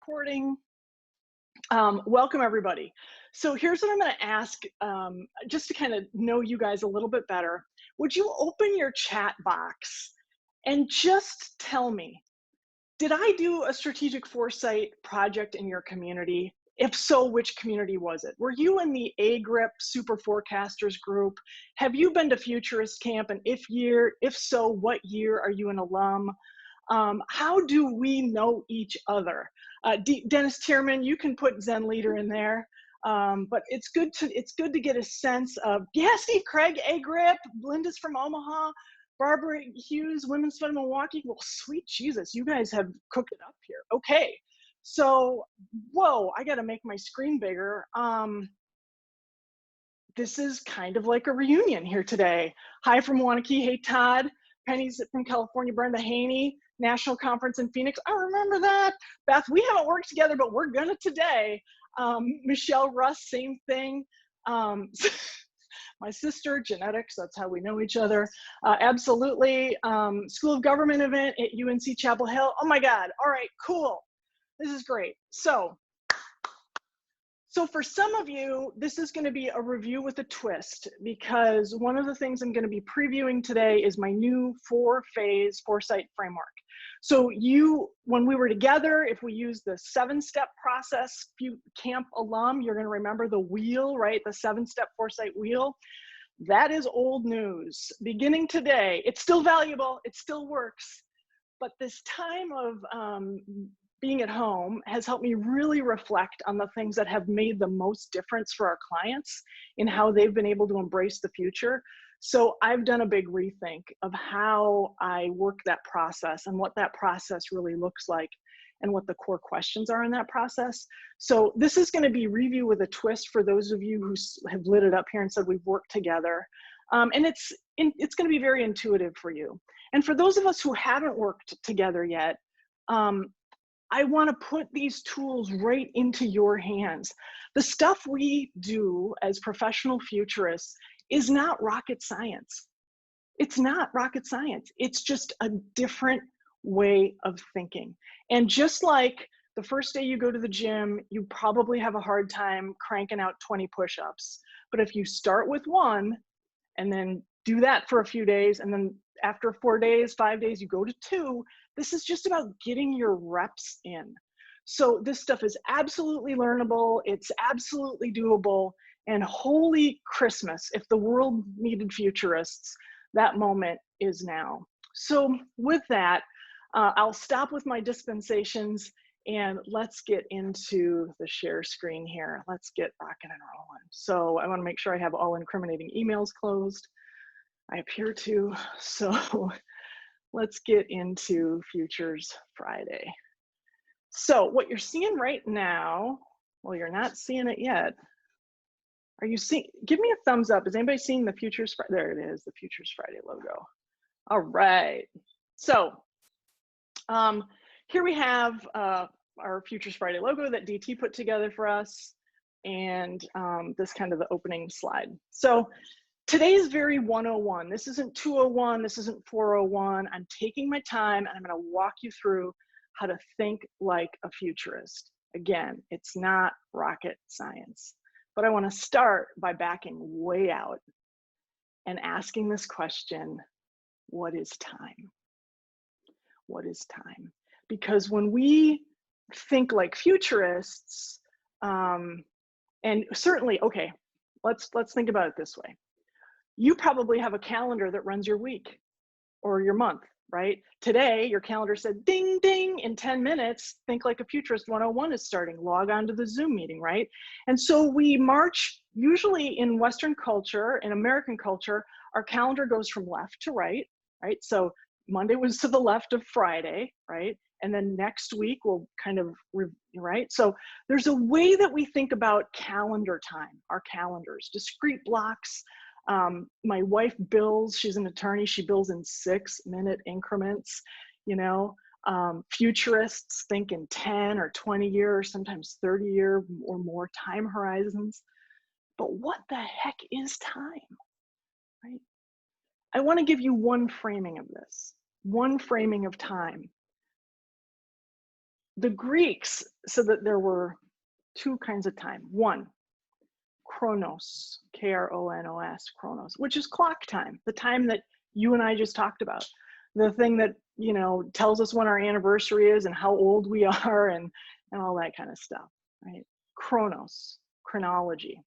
Recording. Welcome everybody. So here's what I'm going to ask, just to kind of know you guys a little bit better. Would you open your chat box and just tell me, did I do a strategic foresight project in your community? If so, which community was it? Were you in the AGRIP Super Forecasters group? Have you been to Futurist Camp? And if so, what year are you an alum? How do we know each other? Dennis Tierman, you can put Zen Leader in there, but it's good to get a sense of, yeah, Steve Craig, AGRIP, Linda's from Omaha, Barbara Hughes, Women's Fund Milwaukee. Well, sweet Jesus, you guys have cooked it up here. Okay, so, whoa, I gotta make my screen bigger. This is kind of like a reunion here today. Hi from Wanakee, hey Todd. Penny's from California, Brenda Haney, National Conference in Phoenix. I remember that. Beth, we haven't worked together, but we're gonna today. Michelle Russ, same thing. My sister, genetics, that's how we know each other. Absolutely. School of Government event at UNC Chapel Hill. Oh my God, all right, cool. This is great. So for some of you, this is going to be a review with a twist, because one of the things I'm going to be previewing today is my new 4-phase foresight framework. So when we were together, if we use the 7-step process, camp alum, you're going to remember the wheel, right? The 7-step foresight wheel. That is old news. Beginning today, it's still valuable, it still works, but this time of being at home has helped me really reflect on the things that have made the most difference for our clients in how they've been able to embrace the future. So I've done a big rethink of how I work that process and what that process really looks like and what the core questions are in that process. So this is going to be review with a twist for those of you who have lit it up here and said we've worked together. And it's going to be very intuitive for you. And for those of us who haven't worked together yet, I want to put these tools right into your hands. The stuff we do as professional futurists is not rocket science. It's not rocket science. It's just a different way of thinking. And just like the first day you go to the gym, you probably have a hard time cranking out 20 push-ups. But if you start with 1 and then do that for a few days, and then after 4 days, 5 days, you go to 2, this is just about getting your reps in. So this stuff is absolutely learnable, it's absolutely doable, and holy Christmas, if the world needed futurists, that moment is now. So with that, I'll stop with my dispensations and let's get into the share screen here. Let's get rocking and rolling. So I want to make sure I have all incriminating emails closed. I appear to, so let's get into Futures Friday. So what you're seeing right now, well, you're not seeing it yet. Are you seeing, give me a thumbs up. Is anybody seeing the Futures Friday? There it is, the Futures Friday logo. All right. So here we have our Futures Friday logo that DT put together for us, and this kind of the opening slide. So today is very 101. This isn't 201, this isn't 401. I'm taking my time and I'm going to walk you through how to think like a futurist. Again, it's not rocket science, but I want to start by backing way out and asking this question: what is time? What is time? Because when we think like futurists, and certainly, okay, let's think about it this way. You probably have a calendar that runs your week or your month, right? Today, your calendar said, ding, ding, in 10 minutes, Think Like a Futurist 101 is starting. Log on to the Zoom meeting, right? And so we march, usually in Western culture, in American culture, our calendar goes from left to right? So Monday was to the left of Friday, right? And then next week we'll kind of, right? So there's a way that we think about calendar time, our calendars, discrete blocks. My wife bills, she's an attorney, she bills in 6-minute increments, you know. Futurists think in 10 or 20 year, or sometimes 30-year or more time horizons. But what the heck is time, right? I want to give you one framing of this, one framing of time. The Greeks said that there were two kinds of time. One, chronos, K-R-O-N-O-S, chronos, which is clock time, the time that you and I just talked about, the thing that, you know, tells us when our anniversary is and how old we are and all that kind of stuff, right? Chronos, chronology.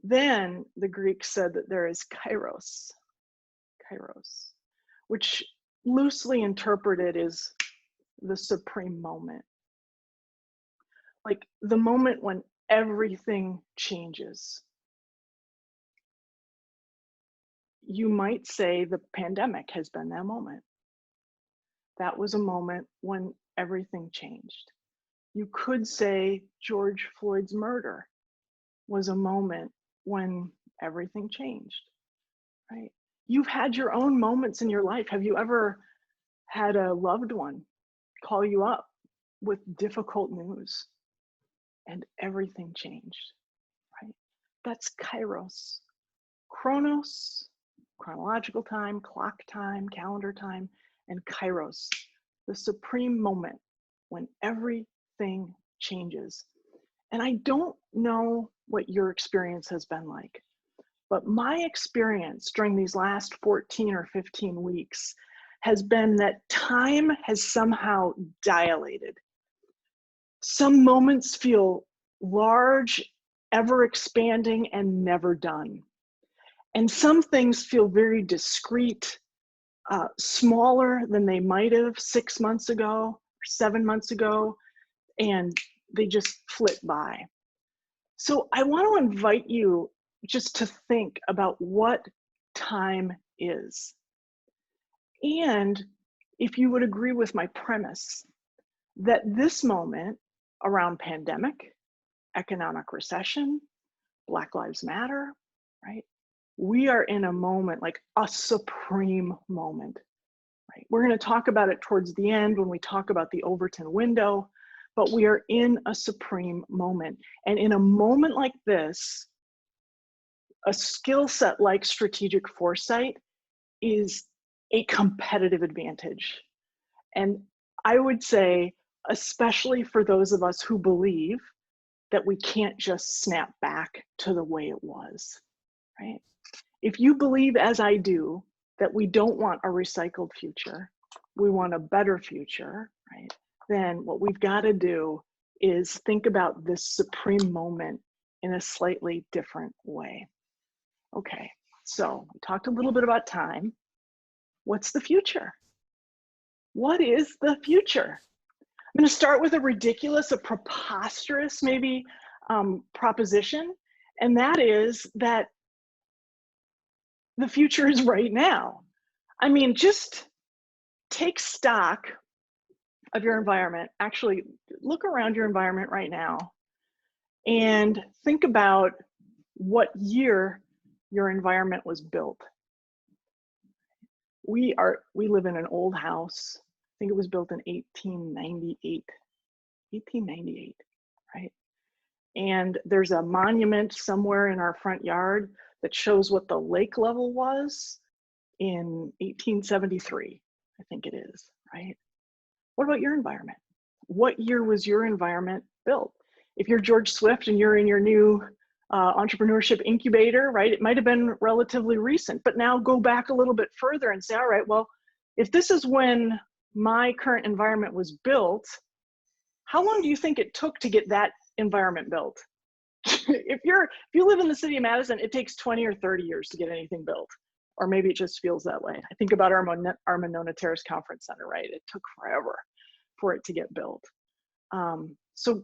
Then the Greeks said that there is kairos, which loosely interpreted is the supreme moment. Like the moment when everything changes. You might say the pandemic has been that moment. That was a moment when everything changed. You could say George Floyd's murder was a moment when everything changed, right? You've had your own moments in your life. Have you ever had a loved one call you up with difficult news and everything changed, right? That's kairos. Chronos, chronological time, clock time, calendar time, and kairos, the supreme moment when everything changes. And I don't know what your experience has been like, but my experience during these last 14 or 15 weeks has been that time has somehow dilated. Some moments feel large, ever expanding, and never done. And some things feel very discrete, smaller than they might have 6 months ago, or 7 months ago, and they just flit by. So I want to invite you just to think about what time is. And if you would agree with my premise that this moment around pandemic, economic recession, Black Lives Matter, right? We are in a moment, like a supreme moment, right? We're going to talk about it towards the end when we talk about the Overton window, but we are in a supreme moment. And in a moment like this, a skill set like strategic foresight is a competitive advantage. And I would say, especially for those of us who believe that we can't just snap back to the way it was, right? If you believe, as I do, that we don't want a recycled future, we want a better future, right? Then what we've got to do is think about this supreme moment in a slightly different way. Okay, so we talked a little bit about time. What's the future? What is the future? I'm going to start with a ridiculous, a preposterous maybe proposition, and that is that the future is right now. I mean, just take stock of your environment. Actually, look around your environment right now and think about what year your environment was built. We live in an old house. I think it was built in 1898, right? And there's a monument somewhere in our front yard that shows what the lake level was in 1873, I think it is, right? What about your environment? What year was your environment built? If you're George Swift and you're in your new entrepreneurship incubator, right, it might have been relatively recent, but now go back a little bit further and say, all right, well, if this is when my current environment was built, how long do you think it took to get that environment built? If you live in the city of Madison, it takes 20 or 30 years to get anything built. Or maybe it just feels that way. I think about our Monona Terrace Conference Center, right? It took forever for it to get built. So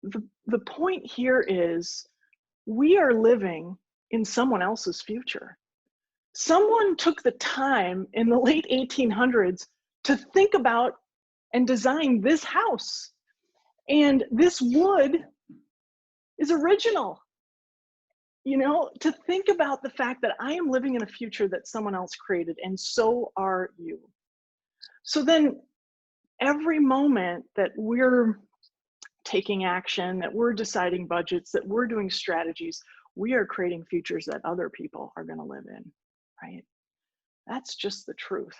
the point here is we are living in someone else's future. Someone took the time in the late 1800s to think about and design this house. And this wood is original. You know, to think about the fact that I am living in a future that someone else created, and so are you. So then every moment that we're taking action, that we're deciding budgets, that we're doing strategies, we are creating futures that other people are going to live in, right? That's just the truth.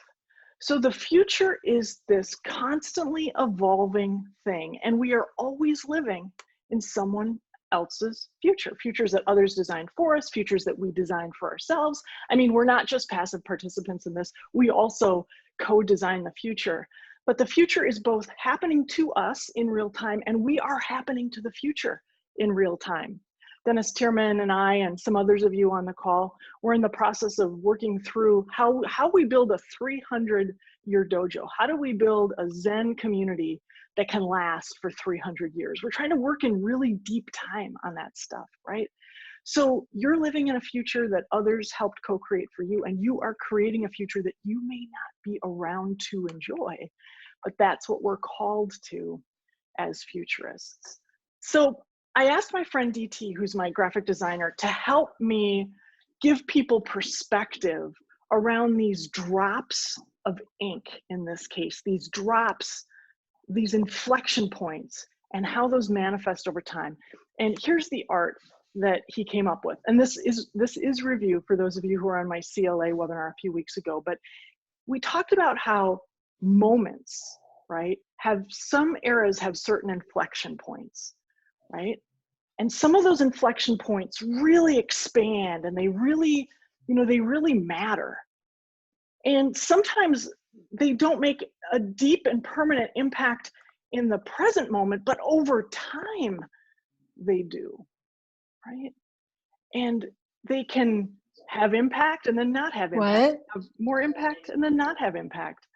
So the future is this constantly evolving thing, and we are always living in someone else's future, futures that others designed for us, futures that we designed for ourselves. I mean, we're not just passive participants in this, we also co-design the future. But the future is both happening to us in real time, and we are happening to the future in real time. Dennis Tierman and I and some others of you on the call, we're in the process of working through how we build a 300-year dojo. How do we build a Zen community that can last for 300 years? We're trying to work in really deep time on that stuff, right? So you're living in a future that others helped co-create for you, and you are creating a future that you may not be around to enjoy, but that's what we're called to as futurists. So I asked my friend DT, who's my graphic designer, to help me give people perspective around these drops of ink in this case, these drops, these inflection points, and how those manifest over time. And here's the art that he came up with. And this is review for those of you who are on my CLA webinar a few weeks ago, but we talked about how moments, right, some eras have certain inflection points, right? And some of those inflection points really expand, and they really, they really matter. And sometimes they don't make a deep and permanent impact in the present moment, but over time they do, right? And they can have impact and then not have impact, have more impact and then not have impact.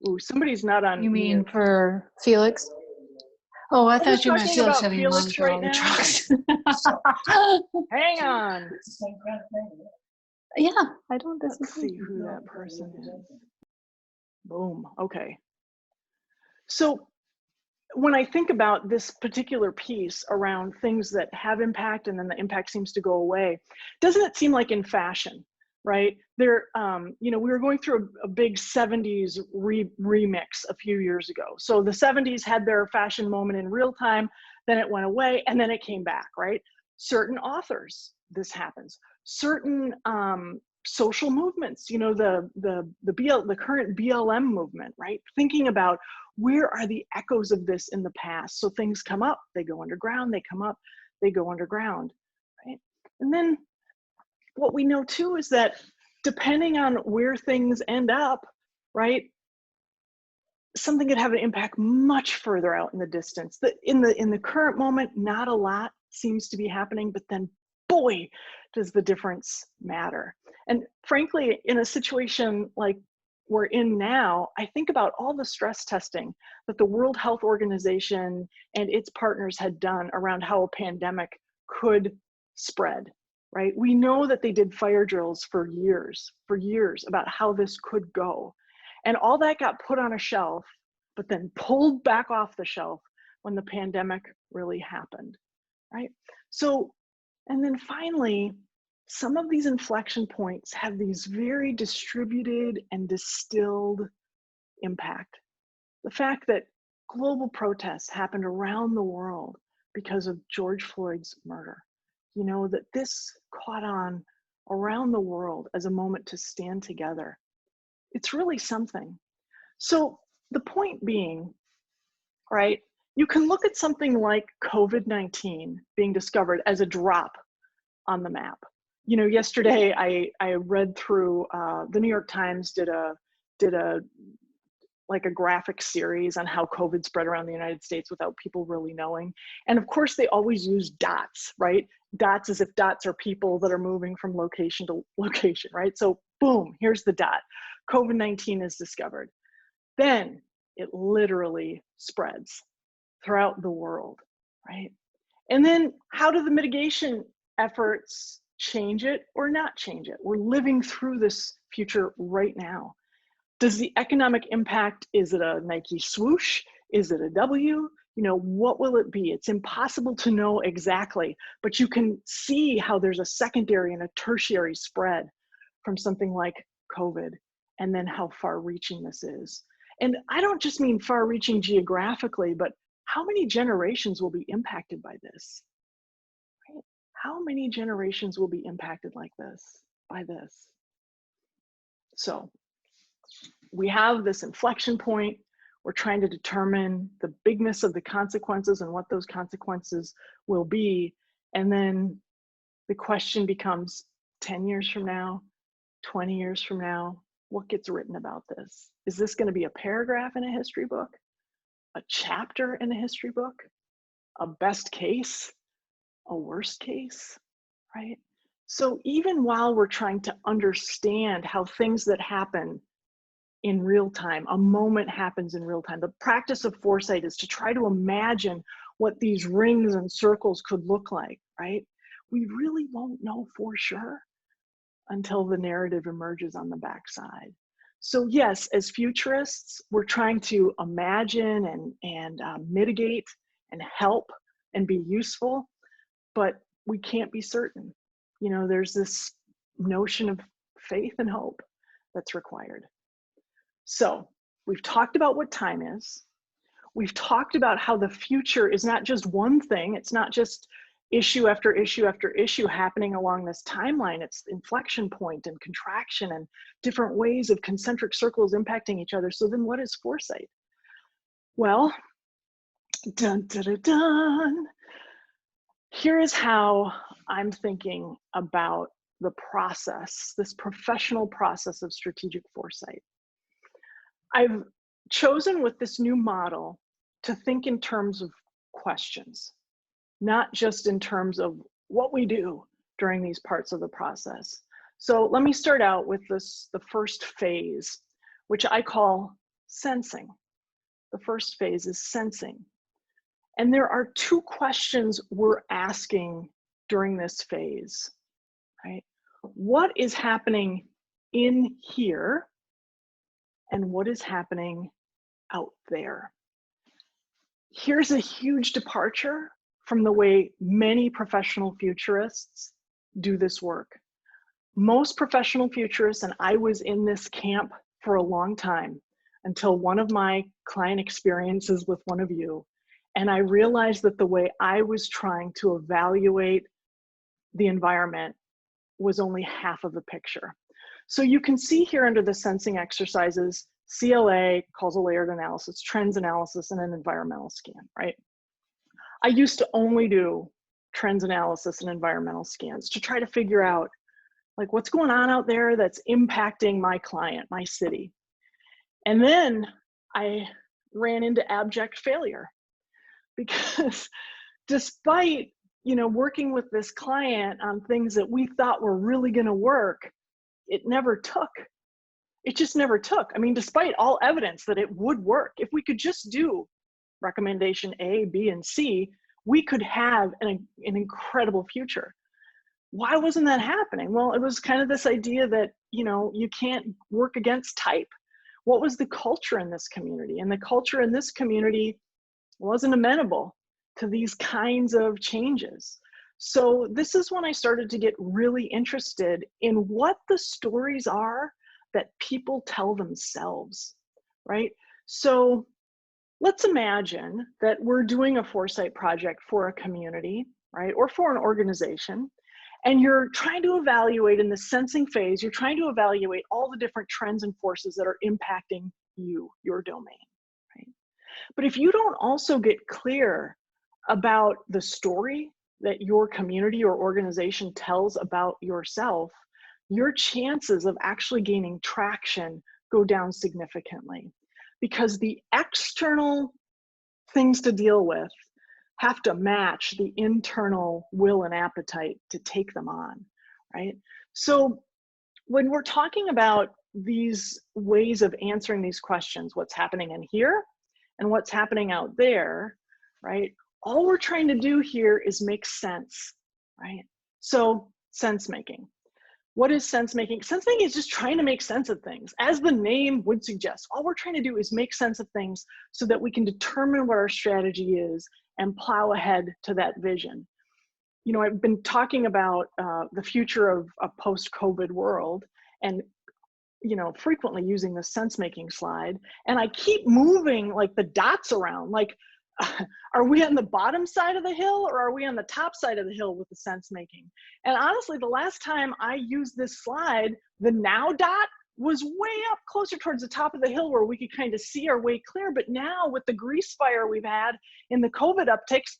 Ooh, somebody's not on You mean mute. for Felix? Oh, I thought you meant talking Felix about having Felix monitor right all the now? trucks. Hang on. Yeah, I don't Let's disagree. see who that person is. Boom. Okay. So when I think about this particular piece around things that have impact and then the impact seems to go away, doesn't it seem like in fashion, right? There, we were going through a big 70s remix a few years ago. So the 70s had their fashion moment in real time, then it went away, and then it came back, right? Certain authors, this happens. Certain social movements, the current BLM movement, right? Thinking about where are the echoes of this in the past? So things come up, they go underground, they come up, they go underground, right? And then what we know too is that depending on where things end up, right, something could have an impact much further out in the distance. In the current moment, not a lot seems to be happening, but then boy, does the difference matter. And frankly, in a situation like we're in now, I think about all the stress testing that the World Health Organization and its partners had done around how a pandemic could spread, right? We know that they did fire drills for years about how this could go. And all that got put on a shelf, but then pulled back off the shelf when the pandemic really happened, right? So, and then finally, some of these inflection points have these very distributed and distilled impact. The fact that global protests happened around the world because of George Floyd's murder, that this caught on around the world as a moment to stand together. It's really something. So the point being, right, you can look at something like COVID-19 being discovered as a drop on the map. Yesterday I read through, the New York Times did a graphic series on how COVID spread around the United States without people really knowing. And of course they always use dots, right? Dots as if dots are people that are moving from location to location, right? So boom, here's the dot. COVID-19 is discovered. Then it literally spreads throughout the world, right? And then how do the mitigation efforts change it or not change it? We're living through this future right now. Does the economic impact, is it a Nike swoosh? Is it a W? What will it be? It's impossible to know exactly, but you can see how there's a secondary and a tertiary spread from something like COVID, and then how far reaching this is. And I don't just mean far reaching geographically, but how many generations will be impacted by this? Right? How many generations will be impacted like this, by this? So we have this inflection point. We're trying to determine the bigness of the consequences and what those consequences will be. And then the question becomes 10 years from now, 20 years from now, what gets written about this? Is this going to be a paragraph in a history book, a chapter in a history book, a best case, a worst case, right? So even while we're trying to understand how things that happen in real time, a moment happens in real time, the practice of foresight is to try to imagine what these rings and circles could look like, right? We really won't know for sure until the narrative emerges on the backside. So yes, as futurists, we're trying to imagine and mitigate and help and be useful, but we can't be certain. You know, there's this notion of faith and hope that's required. So we've talked about what time is. We've talked about how the future is not just one thing. It's not just issue after issue after issue happening along this timeline. It's inflection point and contraction and different ways of concentric circles impacting each other. So then what is foresight? Well, dun, dun, dun, dun. Here is how I'm thinking about the process, this professional process of strategic foresight. I've chosen with this new model to think in terms of questions, not just in terms of what we do during these parts of the process. So let me start out with the first phase, which I call sensing. The first phase is sensing. And there are two questions we're asking during this phase, right? What is happening in here and what is happening out there? Here's a huge departure from the way many professional futurists do this work. Most professional futurists, and I was in this camp for a long time until one of my client experiences with one of you, and I realized that the way I was trying to evaluate the environment was only half of the picture. So you can see here under the sensing exercises, CLA, causal layered analysis, trends analysis, and an environmental scan, right? I used to only do trends analysis and environmental scans to try to figure out like what's going on out there that's impacting my client, my city. And then I ran into abject failure because despite, you know, working with this client on things that we thought were really going to work, it never took. It just never took. I mean, despite all evidence that it would work, if we could just do recommendation A, B, and C, we could have an incredible future. Why wasn't that happening? Well, it was kind of this idea that, you know, you can't work against type. What was the culture in this community? And the culture in this community wasn't amenable to these kinds of changes. So this is when I started to get really interested in what the stories are that people tell themselves, right? So let's imagine that we're doing a foresight project for a community, right? Or for an organization, and you're trying to evaluate in the sensing phase, you're trying to evaluate all the different trends and forces that are impacting you, your domain, right? But if you don't also get clear about the story that your community or organization tells about yourself, your chances of actually gaining traction go down significantly because the external things to deal with have to match the internal will and appetite to take them on, right? So when we're talking about these ways of answering these questions, what's happening in here and what's happening out there, right? All we're trying to do here is make sense, right? So sense making. What is sense making? Sense making is just trying to make sense of things. As the name would suggest, all we're trying to do is make sense of things so that we can determine what our strategy is and plow ahead to that vision. You know, I've been talking about the future of a post-COVID world and, you know, frequently using the sense making slide. And I keep moving like the dots around, like, are we on the bottom side of the hill or are we on the top side of the hill with the sense making? And honestly, the last time I used this slide, the now dot was way up closer towards the top of the hill where we could kind of see our way clear. But now with the grease fire we've had in the COVID upticks,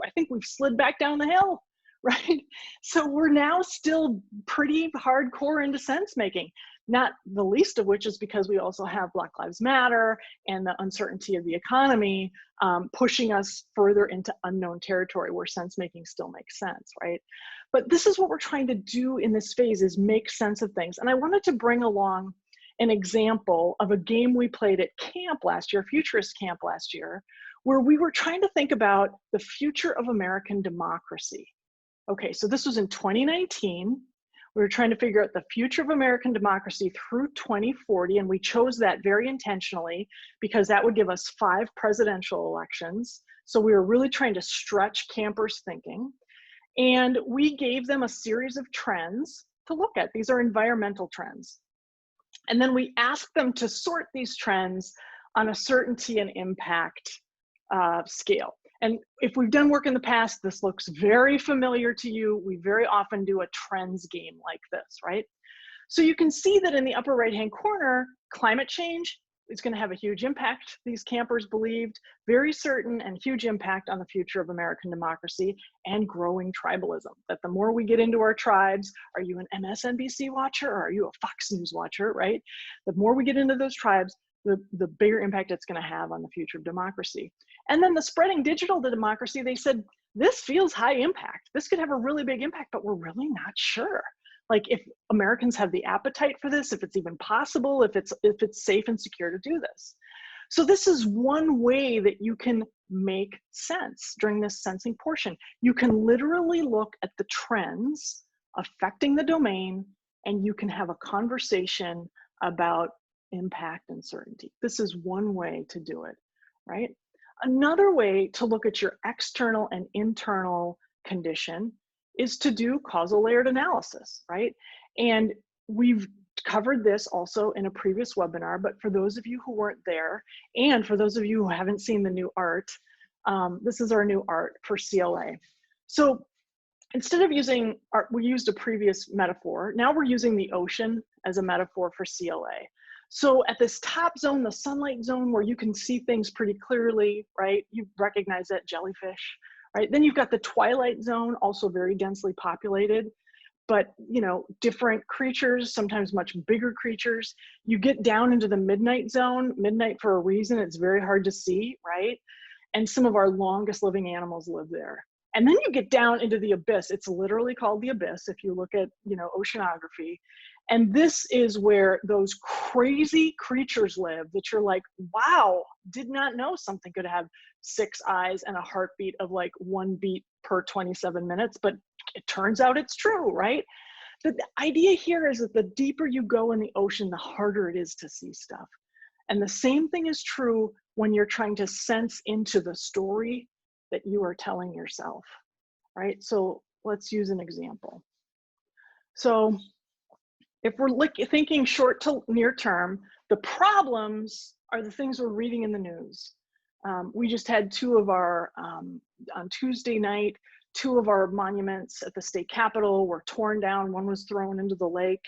I think we've slid back down the hill, right? So we're now still pretty hardcore into sense making, not the least of which is because we also have Black Lives Matter and the uncertainty of the economy pushing us further into unknown territory where sense making still makes sense, right? But this is what we're trying to do in this phase, is make sense of things. And I wanted to bring along an example of a game we played at camp last year, Futurist camp last year, where we were trying to think about the future of American democracy. Okay, so this was in 2019. We were trying to figure out the future of American democracy through 2040, and we chose that very intentionally because that would give us 5 presidential elections. So we were really trying to stretch campers' thinking. And we gave them a series of trends to look at. These are environmental trends. And then we asked them to sort these trends on a certainty and impact scale. And if we've done work in the past, this looks very familiar to you. We very often do a trends game like this, right? So you can see that in the upper right-hand corner, climate change is going to have a huge impact, these campers believed, very certain and huge impact on the future of American democracy, and growing tribalism. That the more we get into our tribes, are you an MSNBC watcher or are you a Fox News watcher, right? The more we get into those tribes, the bigger impact it's going to have on the future of democracy. And then the spreading digital democracy, they said, this feels high impact. This could have a really big impact, but we're really not sure. Like if Americans have the appetite for this, if it's even possible, if it's safe and secure to do this. So this is one way that you can make sense during this sensing portion. You can literally look at the trends affecting the domain, and you can have a conversation about impact and certainty. This is one way to do it, right? Another way to look at your external and internal condition is to do causal layered analysis, right? And we've covered this also in a previous webinar, but for those of you who weren't there, and for those of you who haven't seen the new art, this is our new art for CLA. So instead of using art, we used a previous metaphor. Now we're using the ocean as a metaphor for CLA. So at this top zone, the sunlight zone, where you can see things pretty clearly, right? You recognize that jellyfish, right? Then you've got the twilight zone, also very densely populated, but different creatures, sometimes much bigger creatures. You get down into the midnight zone, midnight for a reason, it's very hard to see, right? And some of our longest living animals live there. And then you get down into the abyss. It's literally called the abyss if you look at, oceanography. And this is where those crazy creatures live that you're like, wow, did not know something could have 6 eyes and a heartbeat of like 1 beat per 27 minutes, but it turns out it's true, right? The idea here is that the deeper you go in the ocean, the harder it is to see stuff. And the same thing is true when you're trying to sense into the story that you are telling yourself, right? So let's use an example. So if we're thinking short to near term, the problems are the things we're reading in the news. We just had 2 of our, on Tuesday night, 2 of our monuments at the state capitol were torn down. One was thrown into the lake.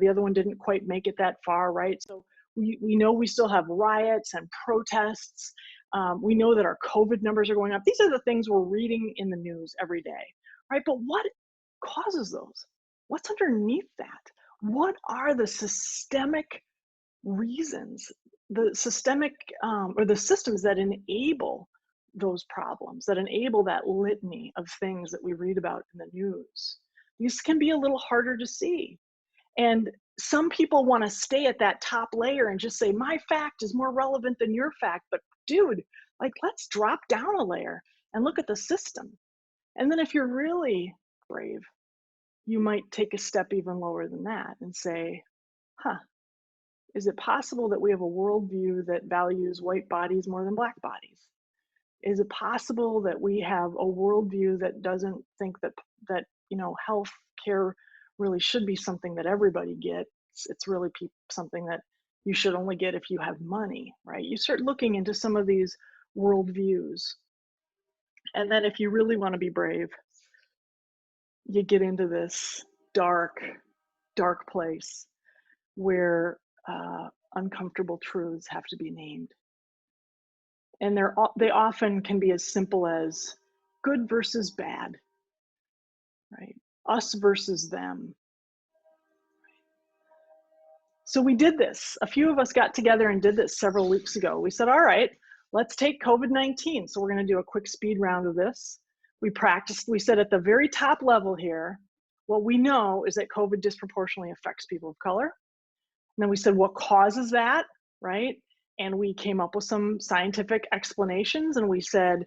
The other one didn't quite make it that far, right? So we know we still have riots and protests. We know that our COVID numbers are going up. These are the things we're reading in the news every day, right? But what causes those? What's underneath that? What are the systemic reasons, the systemic or the systems that enable those problems, that enable that litany of things that we read about in the news? These can be a little harder to see. And some people want to stay at that top layer and just say, my fact is more relevant than your fact. But dude, like, let's drop down a layer and look at the system. And then if you're really brave, you might take a step even lower than that and say, is it possible that we have a worldview that values white bodies more than black bodies? Is it possible that we have a worldview that doesn't think that health care really should be something that everybody gets? It's really something that you should only get if you have money, right? You start looking into some of these worldviews. And then if you really want to be brave, you get into this dark, dark place where uncomfortable truths have to be named. And they often can be as simple as good versus bad, right? Us versus them. So we did this. A few of us got together and did this several weeks ago. We said, all right, let's take COVID-19. So we're going to do a quick speed round of this. We practiced, we said at the very top level here, what we know is that COVID disproportionately affects people of color. And then we said, what causes that, right? And we came up with some scientific explanations, and we said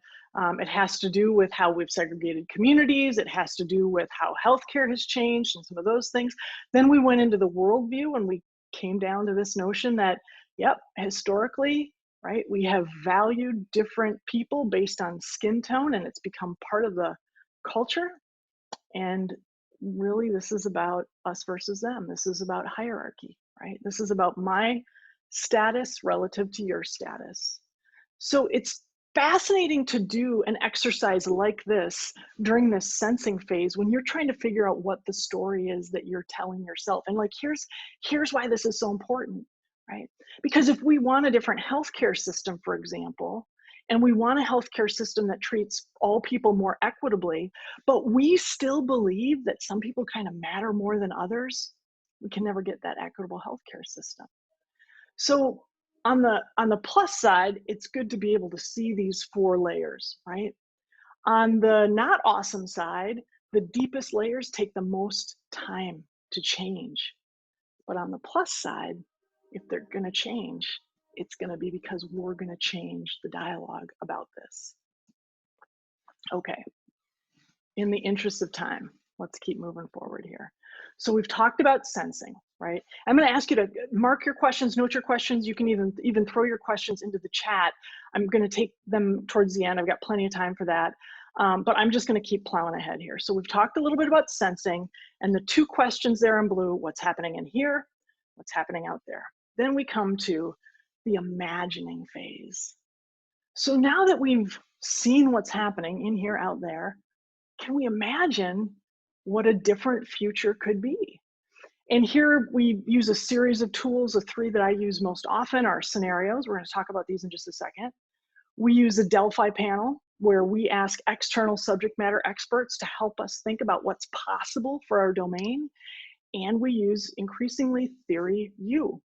it has to do with how we've segregated communities. It has to do with how healthcare has changed and some of those things. Then we went into the worldview, and we came down to this notion that, yep, historically, right, we have valued different people based on skin tone, and it's become part of the culture. And really, this is about us versus them. This is about hierarchy, right? This is about my status relative to your status. So it's fascinating to do an exercise like this during this sensing phase when you're trying to figure out what the story is that you're telling yourself. And like, here's why this is so important, right? Because if we want a different healthcare system, for example, and we want a healthcare system that treats all people more equitably, but we still believe that some people kind of matter more than others, we can never get that equitable healthcare system. So on the plus side, it's good to be able to see these 4 layers, right? On the not awesome side, the deepest layers take the most time to change. But on the plus side, if they're going to change, it's going to be because we're going to change the dialogue about this. Okay. In the interest of time, let's keep moving forward here. So we've talked about sensing, right? I'm going to ask you to mark your questions, note your questions. You can even throw your questions into the chat. I'm going to take them towards the end. I've got plenty of time for that. But I'm just going to keep plowing ahead here. So we've talked a little bit about sensing and the 2 questions there in blue, what's happening in here, what's happening out there. Then we come to the imagining phase. So now that we've seen what's happening in here, out there, can we imagine what a different future could be? And here we use a series of tools. The 3 that I use most often are scenarios. We're going to talk about these in just a second. We use a Delphi panel where we ask external subject matter experts to help us think about what's possible for our domain. And we use increasingly theory U.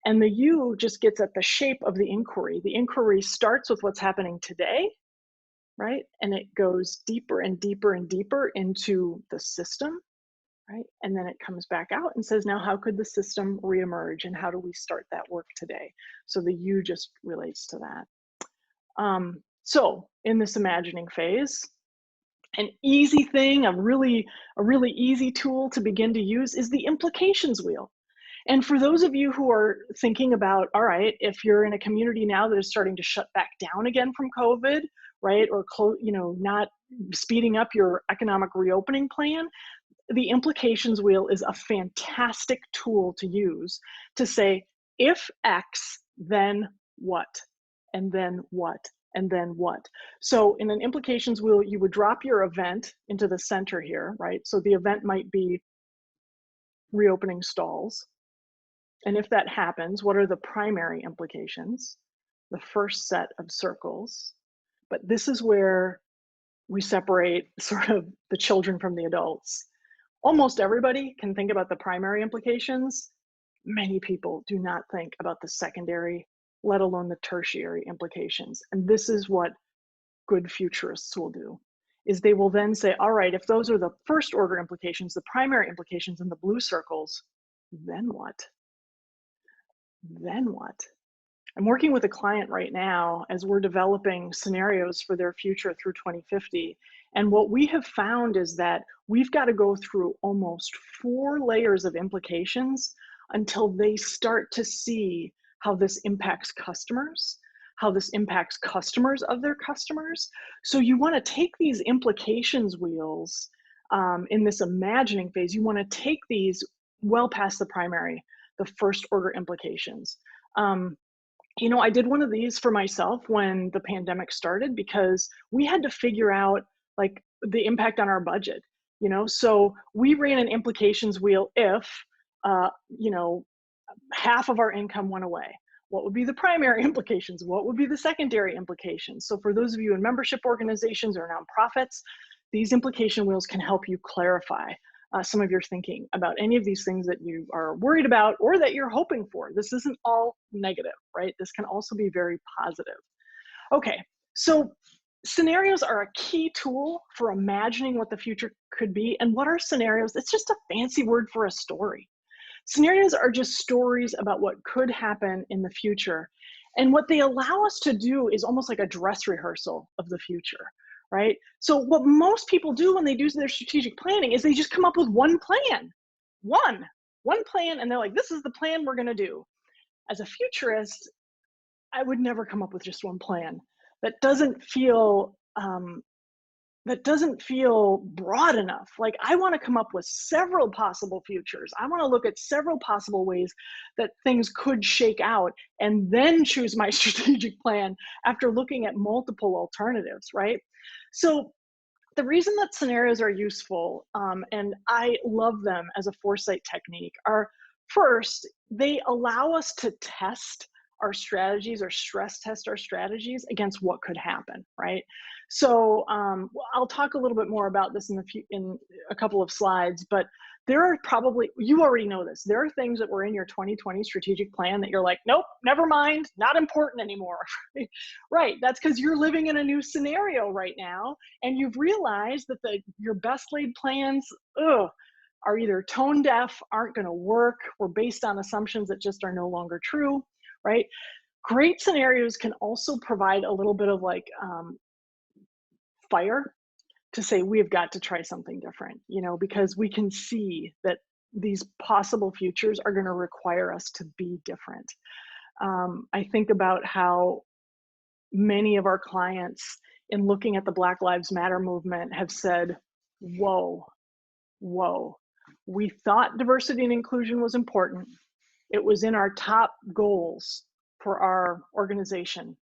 And the U just gets at the shape of the inquiry. The inquiry starts with what's happening today, right? And it goes deeper and deeper and deeper into the system, right? And then it comes back out and says, now how could the system reemerge and how do we start that work today? So the U just relates to that. So in this imagining phase, an easy thing, a really easy tool to begin to use is the implications wheel. And for those of you who are thinking about, all right, if you're in a community now that is starting to shut back down again from COVID, right, or not speeding up your economic reopening plan, the implications wheel is a fantastic tool to use to say, if X, then what? And then what? And then what? So in an implications wheel, you would drop your event into the center here, right? So the event might be reopening stalls. And if that happens, what are the primary implications? The first set of circles. But this is where we separate sort of the children from the adults. Almost everybody can think about the primary implications. Many people do not think about the secondary, let alone the tertiary implications. And this is what good futurists will do, is they will then say, all right, if those are the first order implications, the primary implications in the blue circles, then what? Then what? I'm working with a client right now as we're developing scenarios for their future through 2050. And what we have found is that we've got to go through almost 4 layers of implications until they start to see how this impacts customers, how this impacts customers of their customers. So you want to take these implications wheels in this imagining phase, you want to take these well past the primary, the first order implications. I did one of these for myself when the pandemic started because we had to figure out like the impact on our budget, so we ran an implications wheel if, half of our income went away. What would be the primary implications? What would be the secondary implications? So for those of you in membership organizations or nonprofits, these implication wheels can help you clarify some of your thinking about any of these things that you are worried about or that you're hoping for. This isn't all negative, right? This can also be very positive. Okay, so scenarios are a key tool for imagining what the future could be. And what are scenarios? It's just a fancy word for a story. Scenarios are just stories about what could happen in the future. And what they allow us to do is almost like a dress rehearsal of the future, right? So what most people do when they do their strategic planning is they just come up with one plan, one plan, and they're like, this is the plan we're gonna do. As a futurist, I would never come up with just one plan. That doesn't feel broad enough. Like, I want to come up with several possible futures. I want to look at several possible ways that things could shake out and then choose my strategic plan after looking at multiple alternatives, right? So the reason that scenarios are useful, and I love them as a foresight technique, are first, they allow us to test our strategies or stress test our strategies against what could happen, right? So I'll talk a little bit more about this in a couple of slides, but there are probably, you already know this, there are things that were in your 2020 strategic plan that you're like, nope, never mind, not important anymore. Right, that's because you're living in a new scenario right now, and you've realized that your best laid plans are either tone deaf, aren't going to work, or based on assumptions that just are no longer true, right? Great scenarios can also provide a little bit of like fire to say we've got to try something different, because we can see that these possible futures are going to require us to be different. I think about how many of our clients, in looking at the Black Lives Matter movement, have said, whoa, we thought diversity and inclusion was important. It was in our top goals for our organization,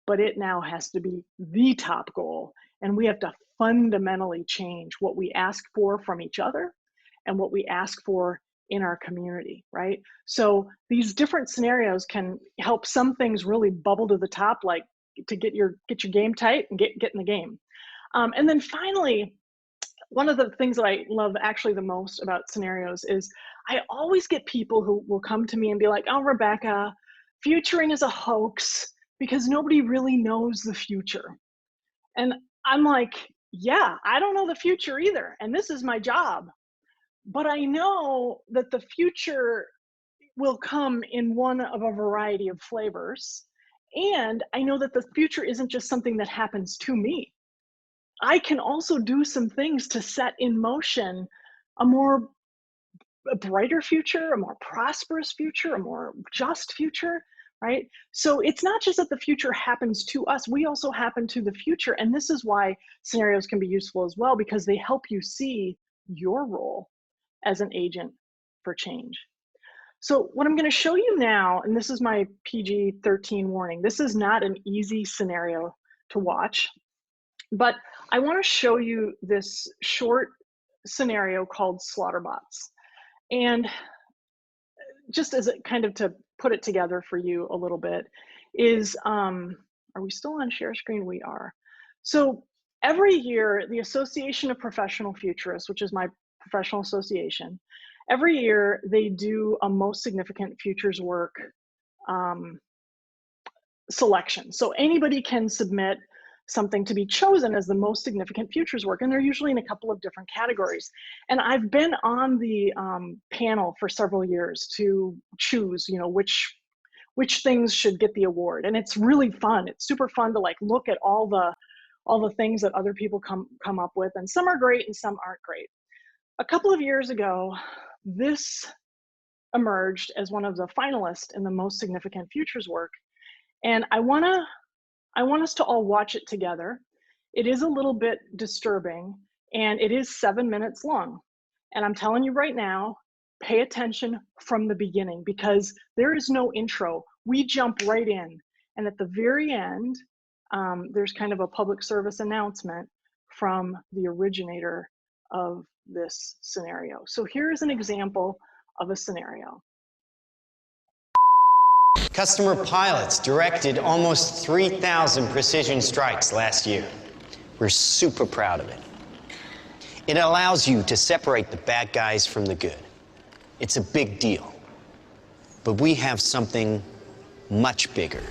but it now has to be the top goal. And we have to fundamentally change what we ask for from each other and what we ask for in our community, right? So these different scenarios can help some things really bubble to the top, like to get your game tight and get in the game. And then finally, one of the things that I love actually the most about scenarios is I always get people who will come to me and be like, oh, Rebecca, futuring is a hoax because nobody really knows the future. And I'm like, yeah, I don't know the future either. And this is my job. But I know that the future will come in one of a variety of flavors. And I know that the future isn't just something that happens to me. I can also do some things to set in motion a brighter future, a more prosperous future, a more just future, right? So it's not just that the future happens to us, we also happen to the future. And this is why scenarios can be useful as well, because they help you see your role as an agent for change. So what I'm going to show you now, and this is my PG-13 warning, this is not an easy scenario to watch, but I want to show you this short scenario called Slaughterbots. And just as a kind of to put it together for you a little bit is, are we still on share screen? We are. So every year, the Association of Professional Futurists, which is my professional association, every year they do a most significant futures work selection. So anybody can submit something to be chosen as the most significant futures work, and they're usually in a couple of different categories. And I've been on the panel for several years to choose, which things should get the award, and it's really fun. It's super fun to like look at all the things that other people come up with, and some are great and some aren't great. A couple of years ago, this emerged as one of the finalists in the most significant futures work, and I want us to all watch it together. It is a little bit disturbing, and it is 7 minutes long. And I'm telling you right now, pay attention from the beginning, because there is no intro. We jump right in. And at the very end, there's kind of a public service announcement from the originator of this scenario. So here is an example of a scenario. Customer pilots directed almost 3,000 precision strikes last year. We're super proud of it. It allows you to separate the bad guys from the good. It's a big deal. But we have something much bigger.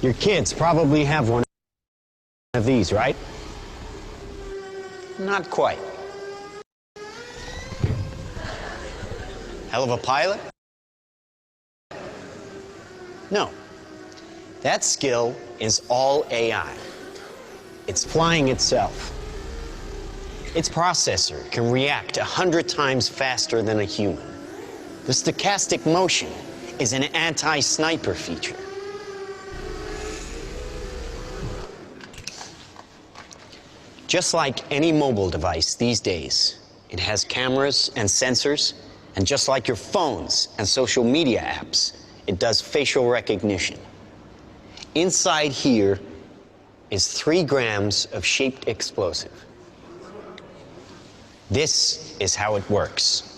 Your kids probably have one of these, right? Not quite. Hell of a pilot? No. That skill is all AI. It's flying itself. Its processor can react 100 times faster than a human. The stochastic motion is an anti-sniper feature. Just like any mobile device these days, it has cameras and sensors, and just like your phones and social media apps, it does facial recognition. Inside here is 3 grams of shaped explosive. This is how it works.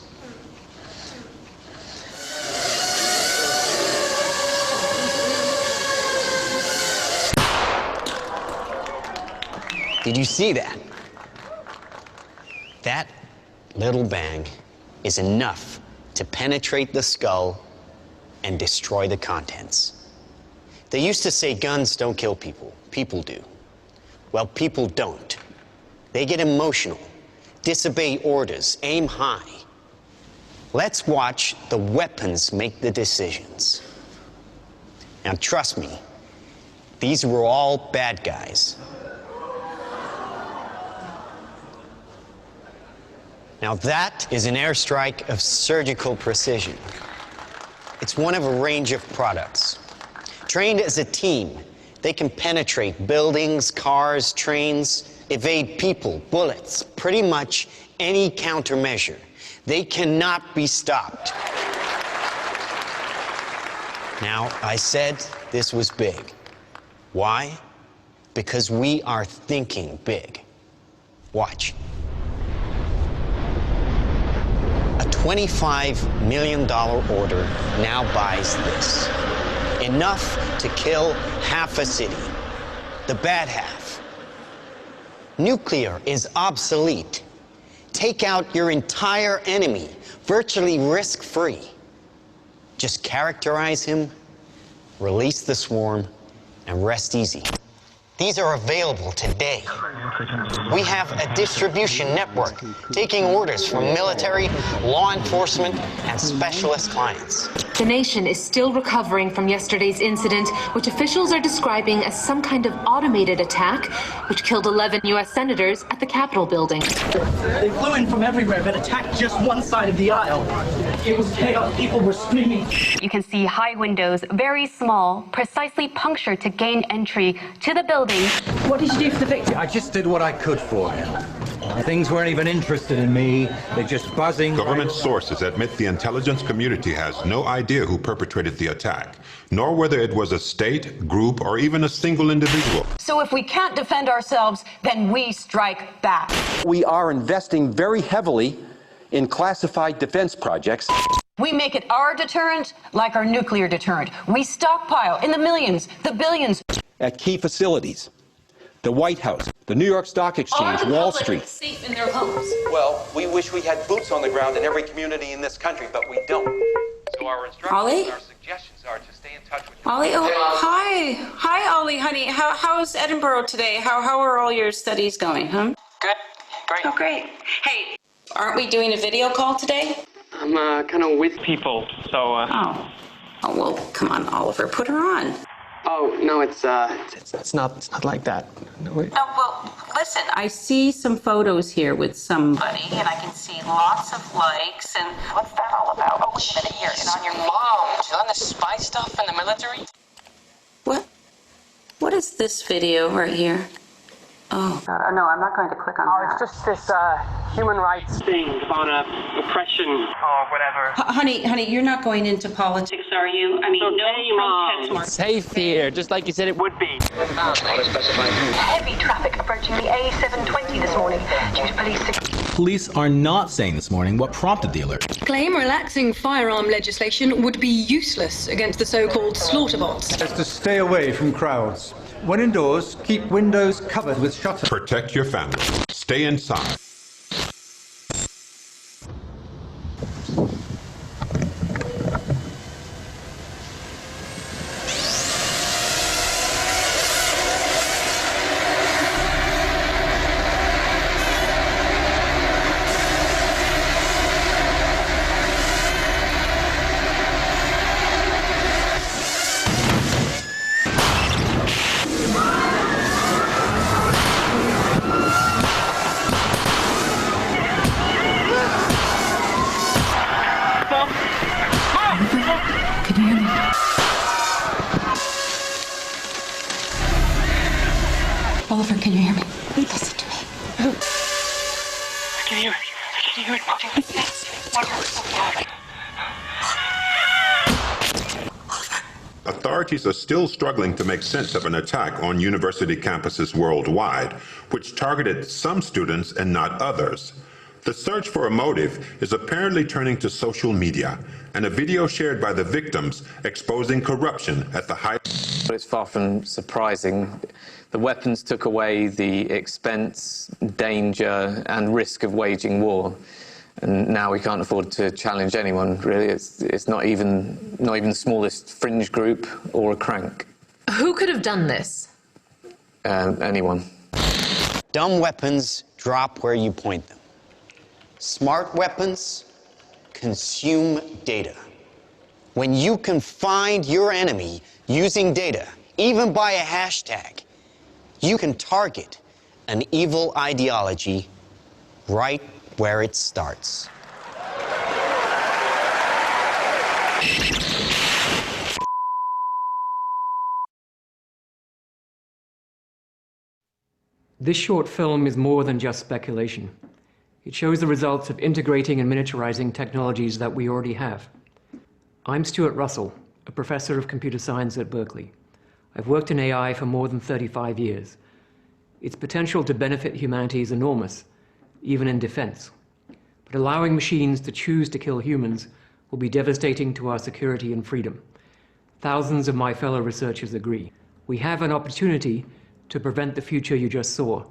Did you see that? That little bang is enough to penetrate the skull and destroy the contents. They used to say guns don't kill people. People do. Well, people don't. They get emotional, disobey orders, aim high. Let's watch the weapons make the decisions. Now, trust me, these were all bad guys. Now that is an airstrike of surgical precision. It's one of a range of products. Trained as a team, they can penetrate buildings, cars, trains, evade people, bullets, pretty much any countermeasure. They cannot be stopped. Now, I said this was big. Why? Because we are thinking big. Watch. A $25 million order now buys this. Enough to kill half a city. The bad half. Nuclear is obsolete. Take out your entire enemy, virtually risk-free. Just characterize him, release the swarm, and rest easy. These are available today. We have a distribution network taking orders from military, law enforcement, and specialist clients. The nation is still recovering from yesterday's incident, which officials are describing as some kind of automated attack, which killed 11 U.S. senators at the Capitol building. They flew in from everywhere but attacked just one side of the aisle. It was chaos. People were screaming. You can see high windows, very small, precisely punctured to gain entry to the building. What did you do for the victim? I just did what I could for him. Things weren't even interested in me. They're just buzzing. Government sources admit the intelligence community has no idea who perpetrated the attack, nor whether it was a state, group, or even a single individual. So if we can't defend ourselves, then we strike back. We are investing very heavily in classified defense projects. We make it our deterrent like our nuclear deterrent. We stockpile in the millions, the billions. At key facilities, the White House, the New York Stock Exchange, Wall Street. Safe in their homes. Well, we wish we had boots on the ground in every community in this country, but we don't. So our instructions and our suggestions are to stay in touch with you. Ollie, hi, Ollie, honey. How's Edinburgh today? How are all your studies going, huh? Good, great. Oh, great. Hey, aren't we doing a video call today? I'm kind of with people, so. Oh, well, come on, Oliver, put her on. Oh no, it's not like that. No, wait. No, well, listen, I see some photos here with somebody, and I can see lots of likes, and what's that all about? Oh, wait a minute, here, and on your Mom, she's on the spy stuff in the military. What is this video right here? Oh. No, I'm not going to click on that. It's just this human rights thing about oppression or whatever. Honey, you're not going into politics, are you? I mean, no protest. Safe here, just like you said it would be. Heavy traffic approaching the A720 this morning due to police. Police are not saying this morning what prompted the alert. Claim relaxing firearm legislation would be useless against the so-called slaughter bots. Just to stay away from crowds. When indoors, keep windows covered with shutters. Protect your family. Stay inside. Oliver, can you hear me? Listen to me. I can hear it. I can hear it. Authorities are still struggling to make sense of an attack on university campuses worldwide, which targeted some students and not others. The search for a motive is apparently turning to social media, and a video shared by the victims exposing corruption at the height. It's far from surprising. The weapons took away the expense, danger, and risk of waging war. And now we can't afford to challenge anyone, really. It's not even the smallest fringe group or a crank. Who could have done this? Anyone. Dumb weapons drop where you point them. Smart weapons consume data. When you can find your enemy using data, even by a hashtag, you can target an evil ideology right where it starts. This short film is more than just speculation. It shows the results of integrating and miniaturizing technologies that we already have. I'm Stuart Russell, a professor of computer science at Berkeley. I've worked in AI for more than 35 years. Its potential to benefit humanity is enormous, even in defense. But allowing machines to choose to kill humans will be devastating to our security and freedom. Thousands of my fellow researchers agree. We have an opportunity to prevent the future you just saw,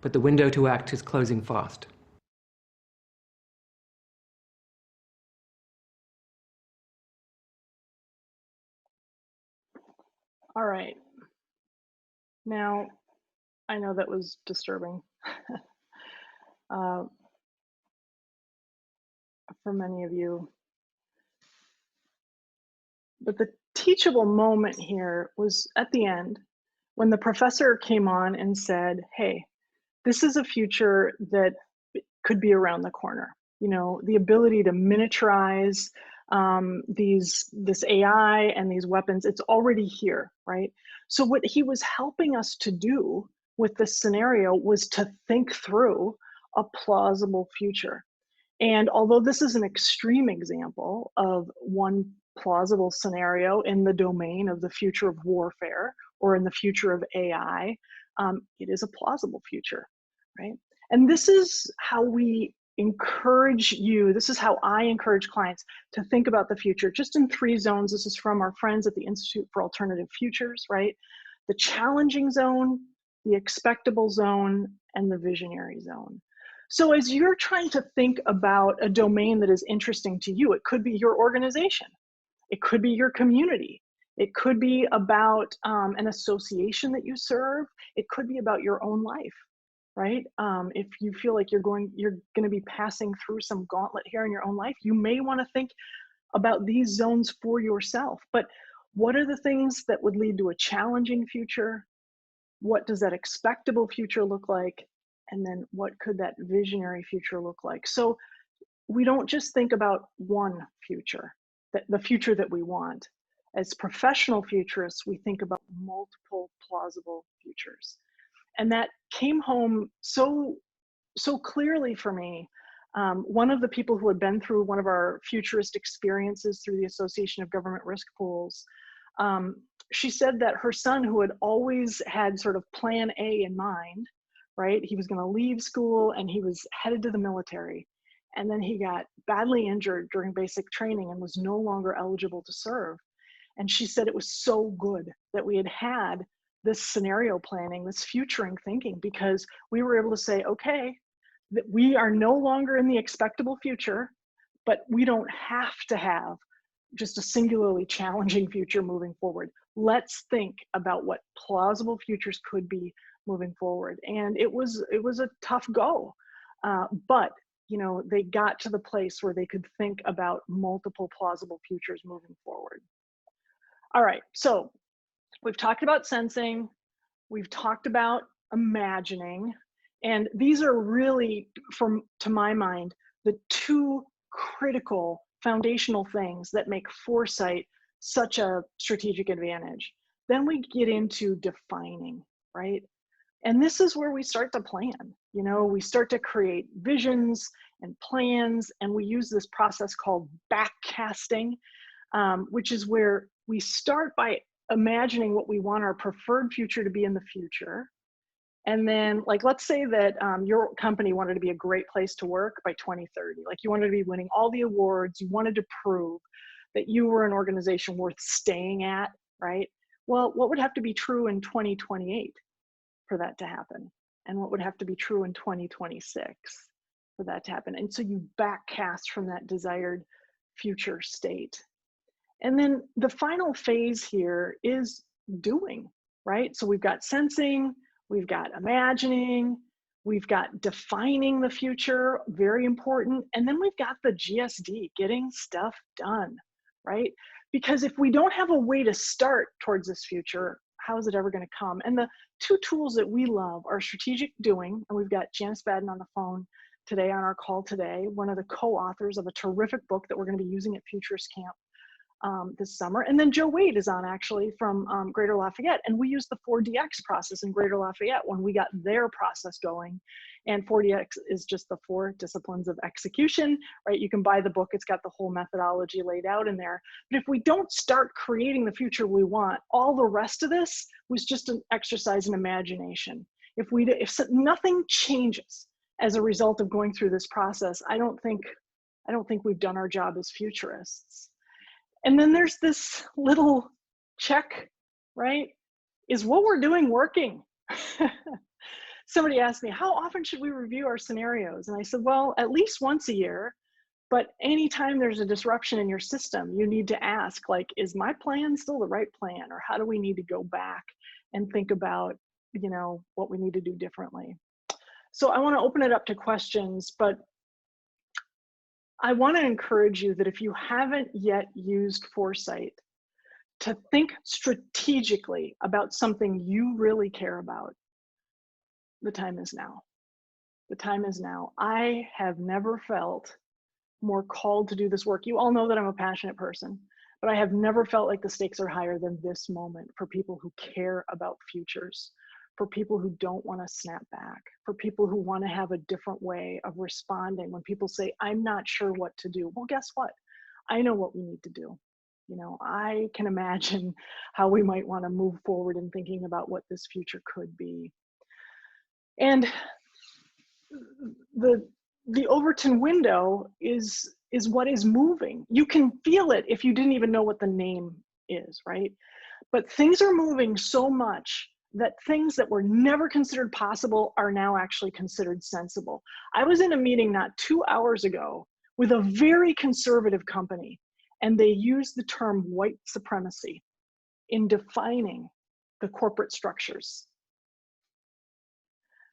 but the window to act is closing fast. All right. Now, I know that was disturbing for many of you. But the teachable moment here was at the end when the professor came on and said, hey, this is a future that could be around the corner. You know, the ability to miniaturize this AI and these weapons, it's already here, right? So what he was helping us to do with this scenario was to think through a plausible future. And although this is an extreme example of one plausible scenario in the domain of the future of warfare or in the future of AI, it is a plausible future, right? And this is how we encourage you, this is how I encourage clients to think about the future, just in 3 zones. This is from our friends at the Institute for Alternative Futures, right? The challenging zone, the expectable zone, and the visionary zone. So as you're trying to think about a domain that is interesting to you, it could be your organization, it could be your community, it could be about an association that you serve, it could be about your own life, right? If you feel like you're going to be passing through some gauntlet here in your own life, you may want to think about these zones for yourself. But what are the things that would lead to a challenging future? What does that expectable future look like? And then what could that visionary future look like? So we don't just think about one future, the future that we want. As professional futurists, we think about multiple plausible futures. And that came home so clearly for me. One of the people who had been through one of our Futurist experiences through the Association of Government Risk Pools, she said that her son, who had always had sort of plan A in mind, right? He was going to leave school and he was headed to the military. And then he got badly injured during basic training and was no longer eligible to serve. And she said it was so good that we had this scenario planning, this futuring thinking, because we were able to say, okay, that we are no longer in the expectable future, but we don't have to have just a singularly challenging future moving forward. Let's think about what plausible futures could be moving forward. And it was a tough go, but you know, they got to the place where they could think about multiple plausible futures moving forward. All right, so we've talked about sensing, we've talked about imagining, and these are really, to my mind, the two critical foundational things that make foresight such a strategic advantage. Then we get into defining, right? And this is where we start to plan. You know, we start to create visions and plans, and we use this process called backcasting, which is where we start by imagining what we want our preferred future to be in the future. And then, like, let's say that your company wanted to be a great place to work by 2030. Like, you wanted to be winning all the awards, you wanted to prove that you were an organization worth staying at, right? Well, what would have to be true in 2028 for that to happen? And what would have to be true in 2026 for that to happen? And so you backcast from that desired future state. And then the final phase here is doing, right? So we've got sensing, we've got imagining, we've got defining the future, very important. And then we've got the GSD, getting stuff done, right? Because if we don't have a way to start towards this future, how is it ever going to come? And the two tools that we love are strategic doing, and we've got Janice Badden on the phone today on our call today, one of the co-authors of a terrific book that we're going to be using at Futurist Camp this summer. And then Joe Wade is on, actually, from Greater Lafayette, and we use the 4DX process in Greater Lafayette when we got their process going. And 4DX is just the 4 disciplines of execution, right? You can buy the book, it's got the whole methodology laid out in there. But if we don't start creating the future we want, all the rest of this was just an exercise in imagination. If nothing changes as a result of going through this process, I don't think we've done our job as futurists. And then there's this little check, right? Is what we're doing working? Somebody asked me, how often should we review our scenarios? And I said, well, at least once a year, but anytime there's a disruption in your system, you need to ask, like, is my plan still the right plan? Or how do we need to go back and think about, you know, what we need to do differently? So I want to open it up to questions, but I want to encourage you that if you haven't yet used foresight, to think strategically about something you really care about. The time is now. The time is now. I have never felt more called to do this work. You all know that I'm a passionate person, but I have never felt like the stakes are higher than this moment for people who care about futures, for people who don't want to snap back, for people who want to have a different way of responding when people say, I'm not sure what to do. Well, guess what? I know what we need to do. You know, I can imagine how we might want to move forward in thinking about what this future could be. And the Overton window is what is moving. You can feel it if you didn't even know what the name is, right? But things are moving so much that things that were never considered possible are now actually considered sensible. I was in a meeting not 2 hours ago with a very conservative company, and they used the term white supremacy in defining the corporate structures.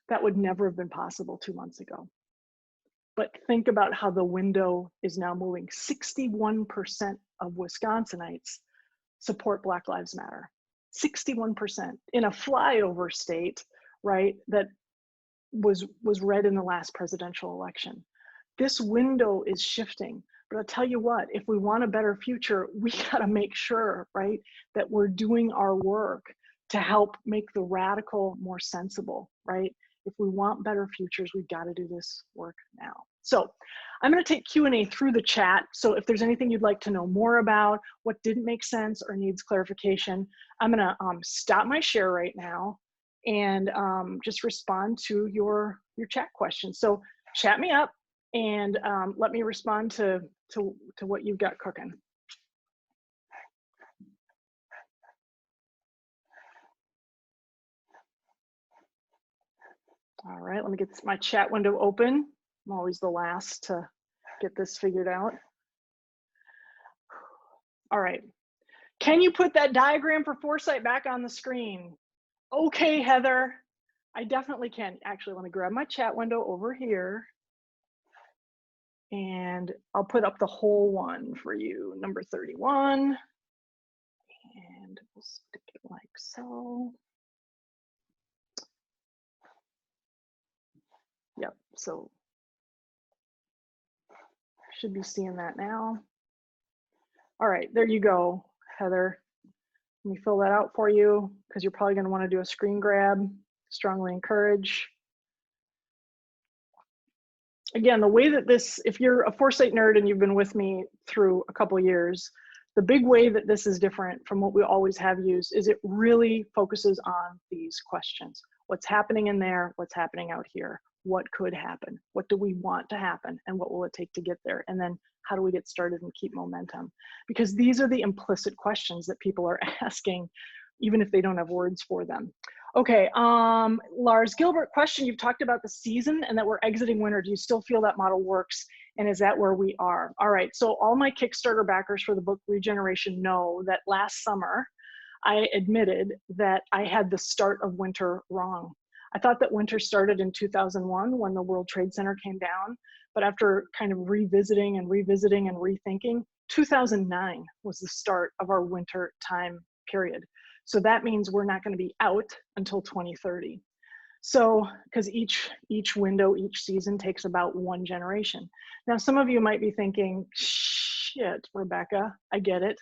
That would never have been possible 2 months ago. But think about how the window is now moving. 61% of Wisconsinites support Black Lives Matter. 61% in a flyover state, right, that was read in the last presidential election. This window is shifting. But I'll tell you what, if we want a better future, we gotta make sure, right, that we're doing our work to help make the radical more sensible, right? If we want better futures, we've got to do this work now. So I'm going to take Q&A through the chat. So if there's anything you'd like to know more about, what didn't make sense or needs clarification, I'm going to stop my share right now and just respond to your chat questions. So chat me up and let me respond to what you've got cooking. All right, let me get my chat window open. I'm always the last to get this figured out. All right, can you put that diagram for Foresight back on the screen? Okay, Heather, I definitely can. Actually, let me grab my chat window over here and I'll put up the whole one for you, number 31. And we'll stick it like so. Yep, so should be seeing that now. All right, there you go, Heather. Let me fill that out for you because you're probably going to want to do a screen grab. Strongly encourage. Again, the way that this, if you're a Foresight nerd and you've been with me through a couple years, the big way that this is different from what we always have used is it really focuses on these questions. What's happening in there? What's happening out here? What could happen? What do we want to happen? And what will it take to get there? And then how do we get started and keep momentum? Because these are the implicit questions that people are asking, even if they don't have words for them. Okay, Lars Gilbert question, you've talked about the season and that we're exiting winter. Do you still feel that model works? And is that where we are? All right, so all my Kickstarter backers for the book Regeneration know that last summer, I admitted that I had the start of winter wrong. I thought that winter started in 2001 when the World Trade Center came down, but after kind of revisiting and rethinking, 2009 was the start of our winter time period. So that means we're not going to be out until 2030. So, because each window, each season takes about one generation. Now, some of you might be thinking, shit, Rebecca, I get it.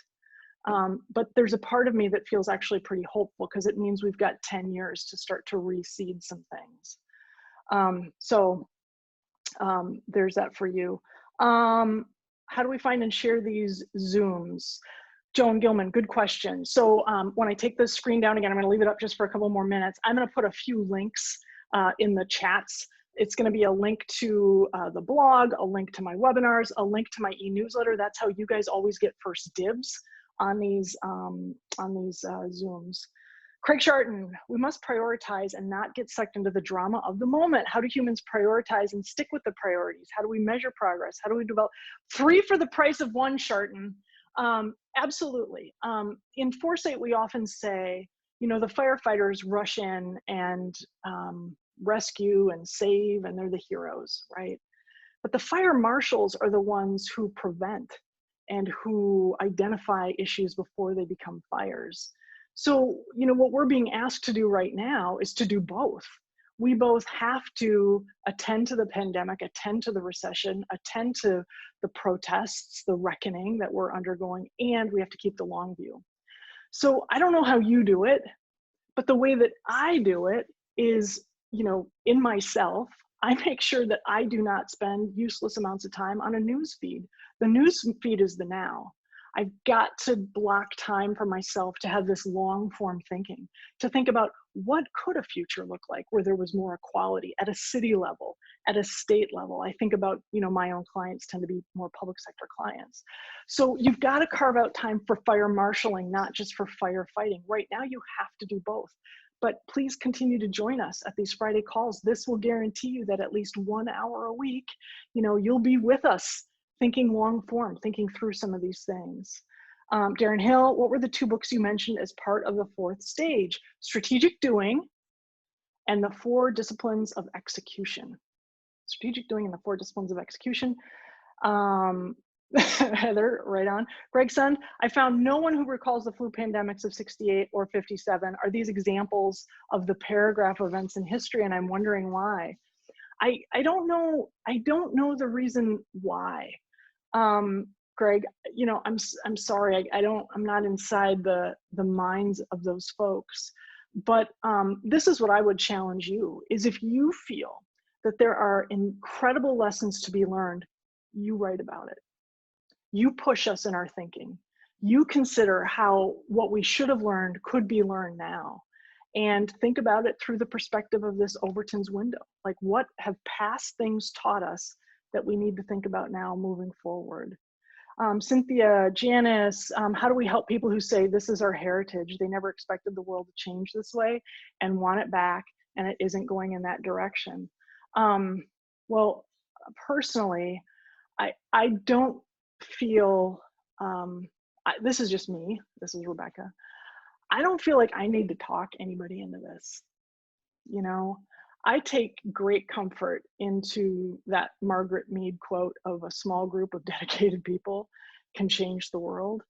But there's a part of me that feels actually pretty hopeful because it means we've got 10 years to start to reseed some things. There's that for you. How do we find and share these Zooms? Joan Gilman, good question. So when I take the screen down again, I'm gonna leave it up just for a couple more minutes. I'm gonna put a few links in the chats. It's gonna be a link to the blog, a link to my webinars, a link to my e-newsletter. That's how you guys always get first dibs on these Zooms. Craig Sharton, we must prioritize and not get sucked into the drama of the moment. How do humans prioritize and stick with the priorities? How do we measure progress? How do we develop? 3 for the price of 1, Sharton. Absolutely. In Foresight, we often say, you know, the firefighters rush in and rescue and save, and they're the heroes, right? But the fire marshals are the ones who prevent and who identify issues before they become fires. So, you know, what we're being asked to do right now is to do both. We both have to attend to the pandemic, attend to the recession, attend to the protests, the reckoning that we're undergoing, and we have to keep the long view. So I don't know how you do it, but the way that I do it is, you know, in myself, I make sure that I do not spend useless amounts of time on a news feed. The news feed is the now. I've got to block time for myself to have this long form thinking, to think about what could a future look like where there was more equality at a city level, at a state level. I think about, you know, my own clients tend to be more public sector clients. So you've got to carve out time for fire marshaling, not just for firefighting. Right now you have to do both. But please continue to join us at these Friday calls. This will guarantee you that at least 1 hour a week, you know, you'll be with us thinking long form, thinking through some of these things. Darren Hill, what were the 2 books you mentioned as part of the 4th stage? Strategic Doing and the 4 Disciplines of Execution. Strategic Doing and the 4 Disciplines of Execution. Heather, right on. Greg Sund, I found no one who recalls the flu pandemics of 68 or 57. Are these examples of the paragraph events in history? And I'm wondering why. I don't know. I don't know the reason why. Greg, you know, I'm sorry. I'm not inside the minds of those folks. But this is what I would challenge you, is if you feel that there are incredible lessons to be learned, you write about it. You push us in our thinking. You consider how what we should have learned could be learned now. And think about it through the perspective of this Overton's window. Like, what have past things taught us that we need to think about now moving forward? Cynthia, Janice, how do we help people who say this is our heritage? They never expected the world to change this way and want it back, and it isn't going in that direction. Well, personally, I don't feel, this is just me, this is Rebecca. I don't feel like I need to talk anybody into this. You know, I take great comfort into that Margaret Mead quote of a small group of dedicated people can change the world.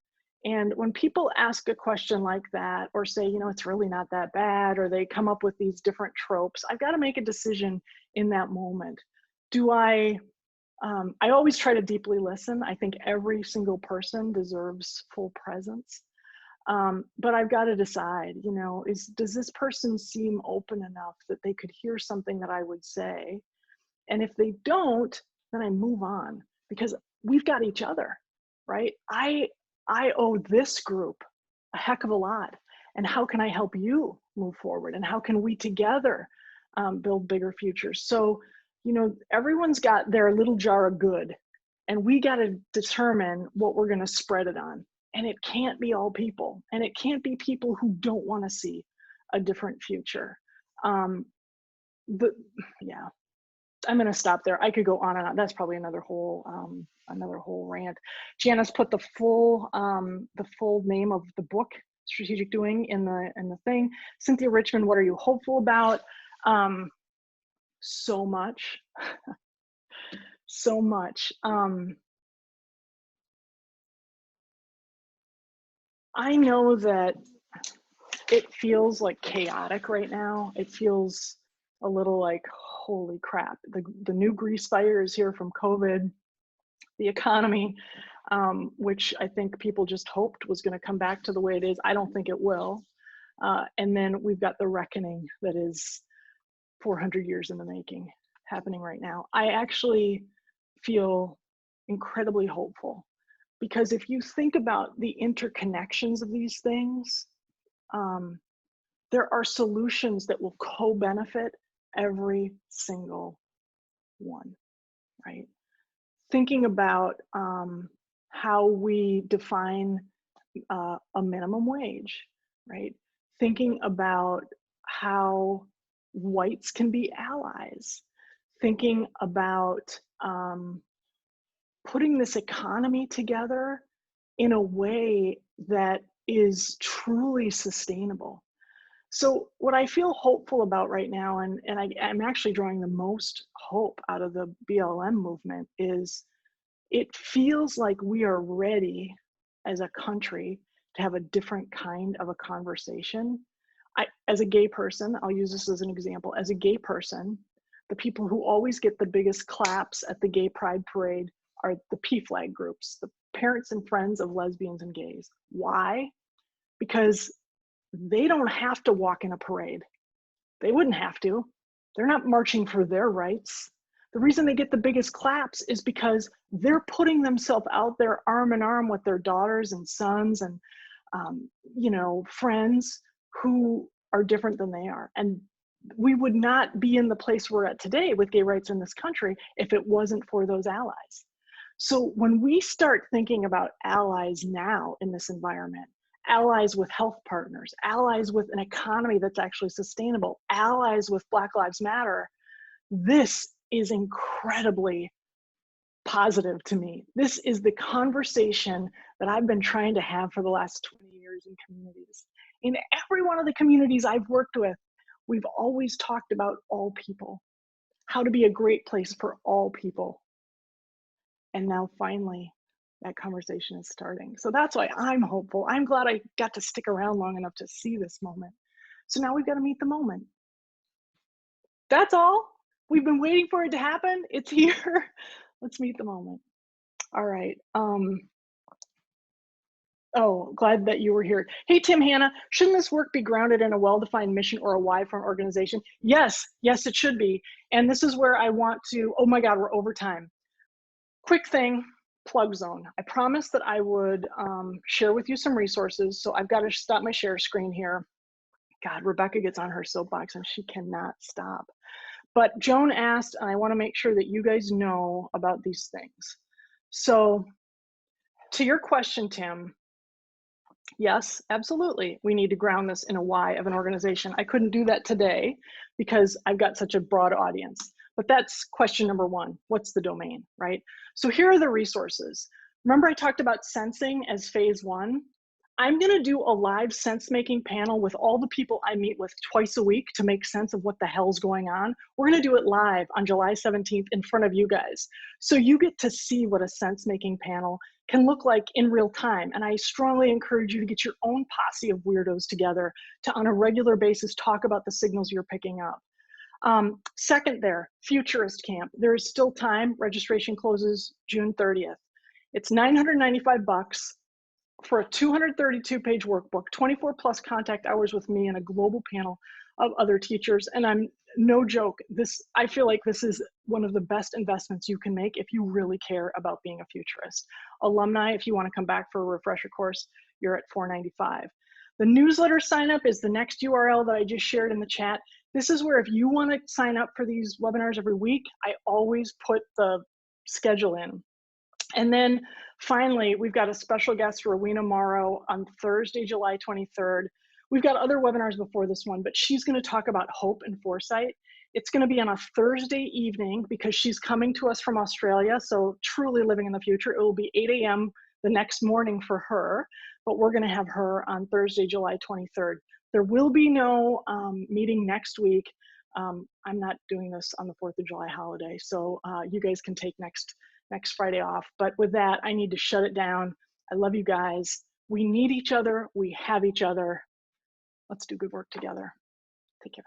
And when people ask a question like that, or say, you know, it's really not that bad, or they come up with these different tropes, I've got to make a decision in that moment. Do I always try to deeply listen. I think every single person deserves full presence. But I've got to decide, you know, does this person seem open enough that they could hear something that I would say? And if they don't, then I move on, because we've got each other, right? I owe this group a heck of a lot. And how can I help you move forward? And how can we together build bigger futures? So, you know, everyone's got their little jar of good, and we got to determine what we're going to spread it on. And it can't be all people, and it can't be people who don't want to see a different future. Yeah, I'm going to stop there. I could go on and on. That's probably another whole rant. Janice put the full name of the book, Strategic Doing, in the thing. Cynthia Richmond, what are you hopeful about? So much, so much. I know that it feels like chaotic right now. It feels a little like, holy crap, the new grease fire is here from COVID, the economy, which I think people just hoped was going to come back to the way it is. I don't think it will. And then we've got the reckoning that is 400 years in the making happening right now. I actually feel incredibly hopeful, because if you think about the interconnections of these things, there are solutions that will co-benefit every single one, right? Thinking about how we define a minimum wage, right? Thinking about how whites can be allies, thinking about putting this economy together in a way that is truly sustainable. So what I feel hopeful about right now, and I'm actually drawing the most hope out of the BLM movement, is it feels like we are ready as a country to have a different kind of a conversation. As a gay person, I'll use this as an example. As a gay person, the people who always get the biggest claps at the gay pride parade are the PFLAG groups, the parents and friends of lesbians and gays. Why? Because they don't have to walk in a parade. They wouldn't have to. They're not marching for their rights. The reason they get the biggest claps is because they're putting themselves out there arm in arm with their daughters and sons and you know, friends who are different than they are. And we would not be in the place we're at today with gay rights in this country if it wasn't for those allies. So when we start thinking about allies now in this environment, allies with health partners, allies with an economy that's actually sustainable, allies with Black Lives Matter, this is incredibly positive to me. This is the conversation that I've been trying to have for the last 20 years in communities. In every one of the communities I've worked with, we've always talked about all people, how to be a great place for all people. And now finally, that conversation is starting. So that's why I'm hopeful. I'm glad I got to stick around long enough to see this moment. So now we've got to meet the moment. That's all. We've been waiting for it to happen. It's here. Let's meet the moment. All right. Oh, glad that you were here. Hey, Tim, Hannah, shouldn't this work be grounded in a well-defined mission or a why for an organization? Yes, yes, it should be. And this is where I want to, oh my God, we're over time. Quick thing, plug zone. I promised that I would share with you some resources. So I've got to stop my share screen here. God, Rebecca gets on her soapbox and she cannot stop. But Joan asked, and I want to make sure that you guys know about these things. So to your question, Tim, yes, absolutely. We need to ground this in a why of an organization. I couldn't do that today because I've got such a broad audience. But that's question number one. What's the domain, right? So here are the resources. Remember I talked about sensing as phase one? I'm gonna do a live sense-making panel with all the people I meet with twice a week to make sense of what the hell's going on. We're gonna do it live on July 17th in front of you guys. So you get to see what a sense-making panel can look like in real time. And I strongly encourage you to get your own posse of weirdos together to, on a regular basis, talk about the signals you're picking up. Second there, Futurist Camp. There is still time. Registration closes June 30th. It's $995 for a 232-page workbook, 24 plus contact hours with me and a global panel of other teachers. And I'm no joke, I feel like this is one of the best investments you can make if you really care about being a futurist. Alumni, if you want to come back for a refresher course, you're at $495. The newsletter sign up is the next URL that I just shared in the chat. This is where if you want to sign up for these webinars every week, I always put the schedule in. And then finally, we've got a special guest, Rowena Morrow, on Thursday, July 23rd. We've got other webinars before this one, but she's going to talk about hope and foresight. It's going to be on a Thursday evening because she's coming to us from Australia, so truly living in the future. It will be 8 a.m. the next morning for her, but we're going to have her on Thursday, July 23rd. There will be no meeting next week. I'm not doing this on the 4th of July holiday, so you guys can take next Friday off. But with that, I need to shut it down. I love you guys. We need each other. We have each other. Let's do good work together. Take care.